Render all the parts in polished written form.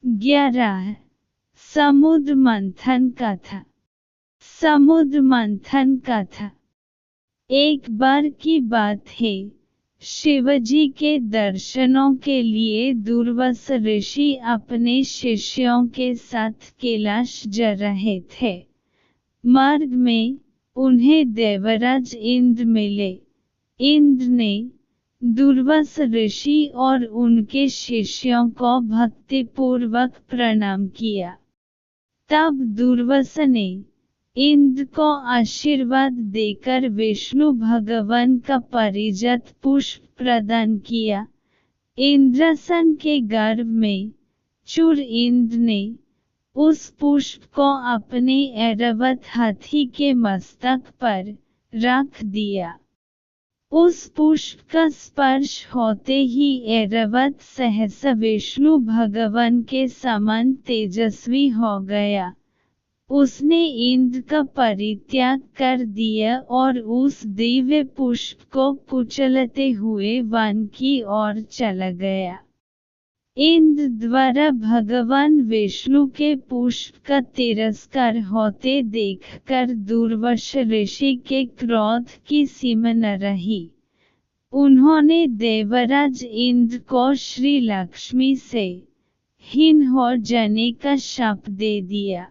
11 समुद्र मंथन कथा। समुद्र मंथन कथा। एक बार की बात है, शिवजी के दर्शनों के लिए दुर्वासा ऋषि अपने शिष्यों के साथ कैलाश जा रहे थे। मार्ग में उन्हें देवराज इंद्र मिले। इंद्र ने दुर्वासा ऋषि और उनके शिष्यों को भक्तिपूर्वक प्रणाम किया। तब दुर्वासा ने इंद्र को आशीर्वाद देकर विष्णु भगवान का पारिजात पुष्प प्रदान किया। इंद्रासन के गर्भ में चूर इंद्र ने उस पुष्प को अपने ऐरावत हाथी के मस्तक पर रख दिया। उस पुष्प का स्पर्श होते ही ऐरावत सहसा विष्णु भगवान के समान तेजस्वी हो गया। उसने इंद्र का परित्याग कर दिया और उस दिव्य पुष्प को कुचलते हुए वन की ओर चला गया। इंद्र द्वारा भगवान विष्णु के पुष्प का तिरस्कार होते देखकर दुर्वासा ऋषि के क्रोध की सीमा न रही। उन्होंने देवराज इंद्र को श्री लक्ष्मी से हीन हो जाने का शाप दे दिया।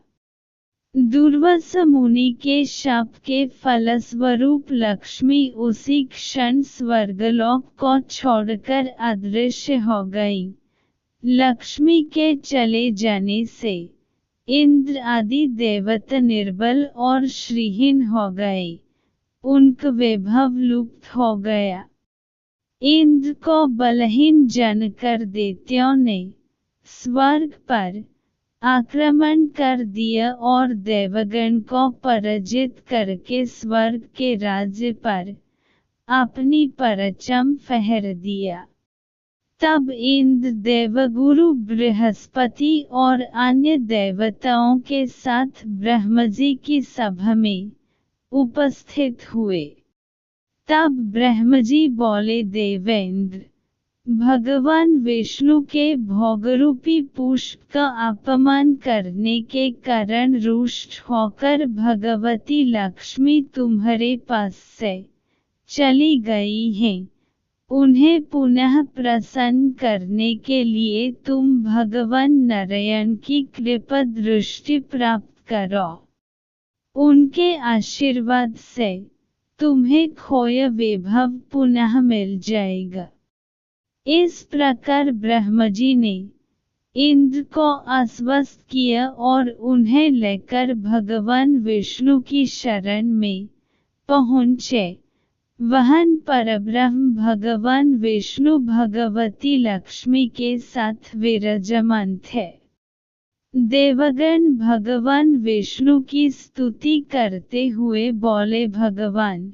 दुर्वासा मुनि के शाप के फलस्वरूप लक्ष्मी उसी क्षण स्वर्गलोक को छोड़कर अदृश्य हो गई। लक्ष्मी के चले जाने से इंद्र आदि देवता निर्बल और श्रीहीन हो गए। उनका वैभव लुप्त हो गया। इंद्र को बलहीन जानकर दैत्यों ने स्वर्ग पर आक्रमण कर दिया और देवगण को पराजित करके स्वर्ग के राज्य पर अपनी परचम फहर दिया। तब इंद्र देवगुरु बृहस्पति और अन्य देवताओं के साथ ब्रह्मजी की सभा में उपस्थित हुए। तब ब्रह्मजी बोले, देवेंद्र, भगवान विष्णु के भोगरूपी पुष्प का अपमान करने के कारण रुष्ट होकर भगवती लक्ष्मी तुम्हारे पास से चली गई हैं। उन्हें पुनः प्रसन्न करने के लिए तुम भगवान नारायण की कृपा दृष्टि प्राप्त करो। उनके आशीर्वाद से तुम्हें खोया वैभव पुनः मिल जाएगा। इस प्रकार ब्रह्मजी ने इंद्र को आश्वस्त किया और उन्हें लेकर भगवान विष्णु की शरण में पहुँचे। वहाँ परब्रह्म भगवान विष्णु भगवती लक्ष्मी के साथ विराजमान थे। देवगण भगवान विष्णु की स्तुति करते हुए बोले, भगवान,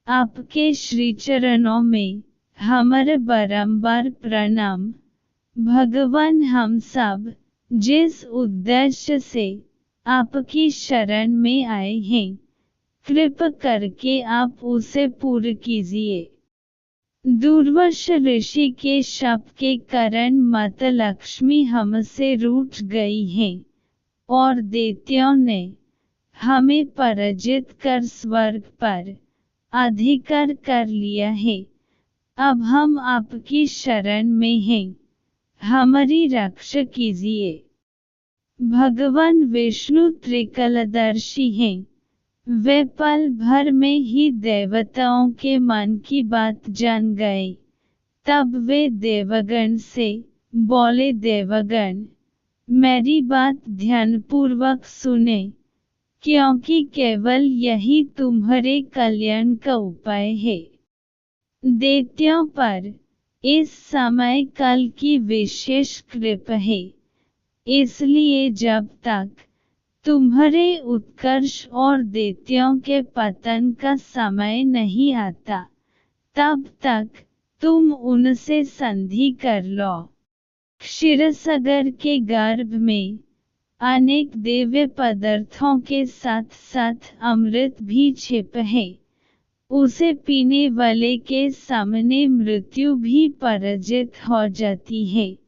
आपके श्रीचरणों में हमारा बारंबार प्रणाम। भगवान, हम सब जिस उद्देश्य से आपकी शरण में आए हैं, कृपा करके आप उसे पूर्ण कीजिए। दुर्वासा ऋषि के शाप के कारण माता लक्ष्मी हमसे रूठ गई हैं और दैत्यों ने हमें पराजित कर स्वर्ग पर अधिकार कर लिया है। अब हम आपकी शरण में हैं, हमारी रक्षा कीजिए। भगवान विष्णु त्रिकालदर्शी हैं। वे पल भर में ही देवताओं के मन की बात जान गए। तब वे देवगण से बोले, देवगण, मेरी बात ध्यानपूर्वक सुने, क्योंकि केवल यही तुम्हारे कल्याण का उपाय है। दैत्यों पर इस समय काल की विशेष कृपा है, इसलिए जब तक तुम्हारे उत्कर्ष और दैत्यों के पतन का समय नहीं आता, तब तक तुम उनसे संधि कर लो। क्षीरसागर के गर्भ में अनेक दिव्य पदार्थों के साथ साथ अमृत भी छिपा है। उसे पीने वाले के सामने मृत्यु भी पराजित हो जाती है।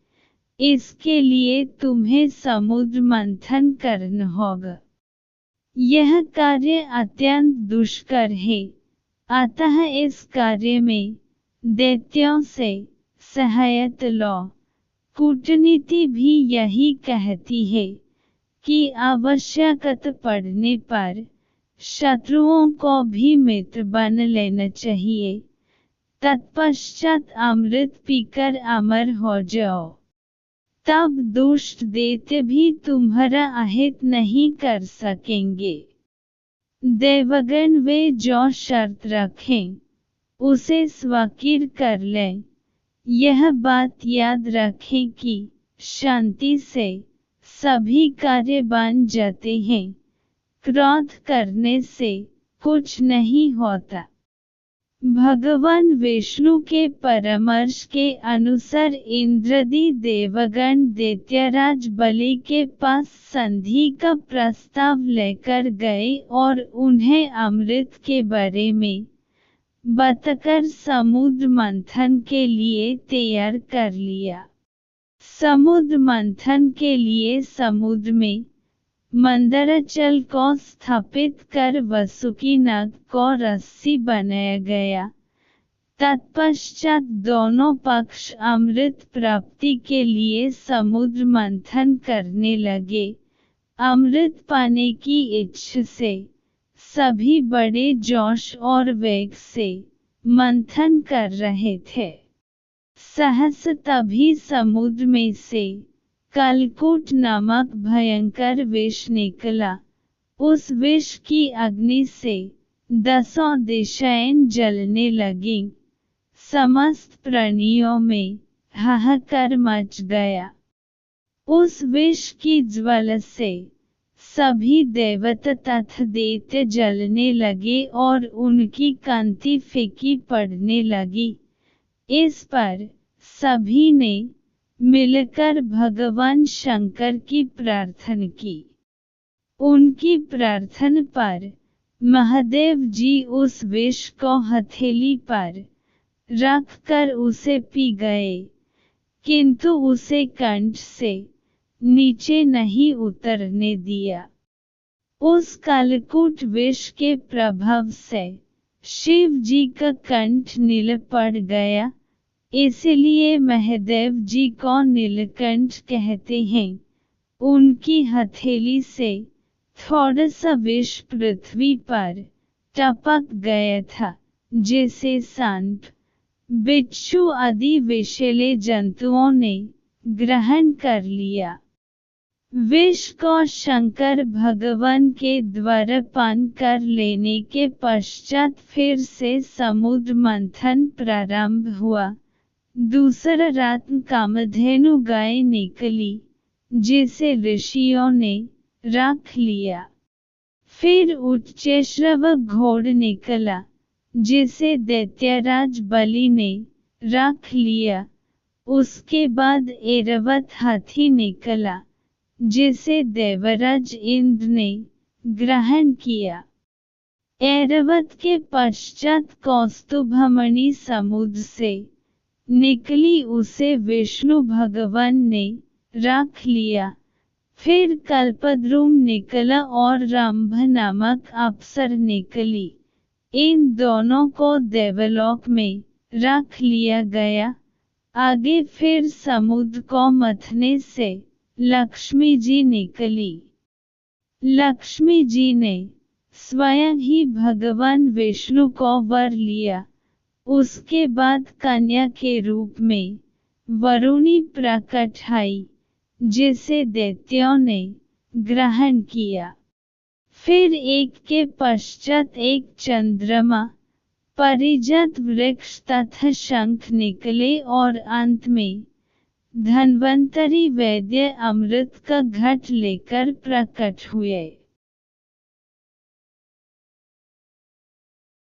इसके लिए तुम्हें समुद्र मंथन करना होगा। यह कार्य अत्यंत दुष्कर है, अतः इस कार्य में दैत्यों से सहायता लो। कूटनीति भी यही कहती है कि आवश्यकता पड़ने पर शत्रुओं को भी मित्र बन लेना चाहिए, तत्पश्चात अमृत पीकर अमर हो जाओ। तब दुष्ट दैत्य भी तुम्हारा अहित नहीं कर सकेंगे। देवगण वे जो शर्त रखें उसे स्वीकार कर लें। यह बात याद रखें कि शांति से सभी कार्य बन जाते हैं, क्रोध करने से कुछ नहीं होता। भगवान विष्णु के परामर्श के अनुसार इंद्रादि देवगण दैत्यराज बलि के पास संधि का प्रस्ताव लेकर गए और उन्हें अमृत के बारे में बताकर समुद्र मंथन के लिए तैयार कर लिया। समुद्र मंथन के लिए समुद्र में मंदराचल को स्थापित कर वासुकी नाग को रस्सी बनाया गया। तत्पश्चात दोनों पक्ष अमृत प्राप्ति के लिए समुद्र मंथन करने लगे। अमृत पाने की इच्छा से सभी बड़े जोश और वेग से मंथन कर रहे थे। सहसा तभी समुद्र में से कालकूट नामक भयंकर विष निकला। उस विष की अग्नि से 10 दिशाएं जलने लगीं। समस्त प्राणियों में हाहाकार मच गया। उस विष की ज्वाला से सभी देवता तथा दैत्य जलने लगे और उनकी कांति फीकी पड़ने लगी। इस पर सभी ने मिलकर भगवान शंकर की प्रार्थना की। उनकी प्रार्थना पर महादेव जी उस विष को हथेली पर रखकर उसे पी गए, किंतु उसे कंठ से नीचे नहीं उतरने दिया। उस कालकूट विष के प्रभाव से शिव जी का कंठ नील पड़ गया, इसलिए महादेव जी को नीलकंठ कहते हैं। उनकी हथेली से थोड़ा सा विष पृथ्वी पर टपक गया था, जिसे सांप, बिच्छू आदि विषैले जंतुओं ने ग्रहण कर लिया। विष को शंकर भगवान के द्वारा पान कर लेने के पश्चात फिर से समुद्र मंथन प्रारंभ हुआ। दूसरा रात कामधेनु गाय निकली, जिसे ऋषियों ने रख लिया। फिर उच्चैश्रव घोड़ निकला, जिसे दैत्यराज बलि ने रख लिया। उसके बाद ऐरावत हाथी निकला, जिसे देवराज इंद्र ने ग्रहण किया। ऐरावत के पश्चात कौस्तुभमणि समुद्र से निकली, उसे विष्णु भगवान ने रख लिया। फिर कल्पद्रुम निकला और रंभ नामक अप्सर निकली। इन दोनों को देवलोक में रख लिया गया। आगे फिर समुद्र को मथने से लक्ष्मी जी निकली। लक्ष्मी जी ने स्वयं ही भगवान विष्णु को वर लिया। उसके बाद कन्या के रूप में वरुणी प्रकट आई, जिसे दैत्यों ने ग्रहण किया। फिर एक के पश्चात एक चंद्रमा, परिजात वृक्ष तथा शंख निकले और अंत में धन्वंतरी वैद्य अमृत का घट लेकर प्रकट हुए।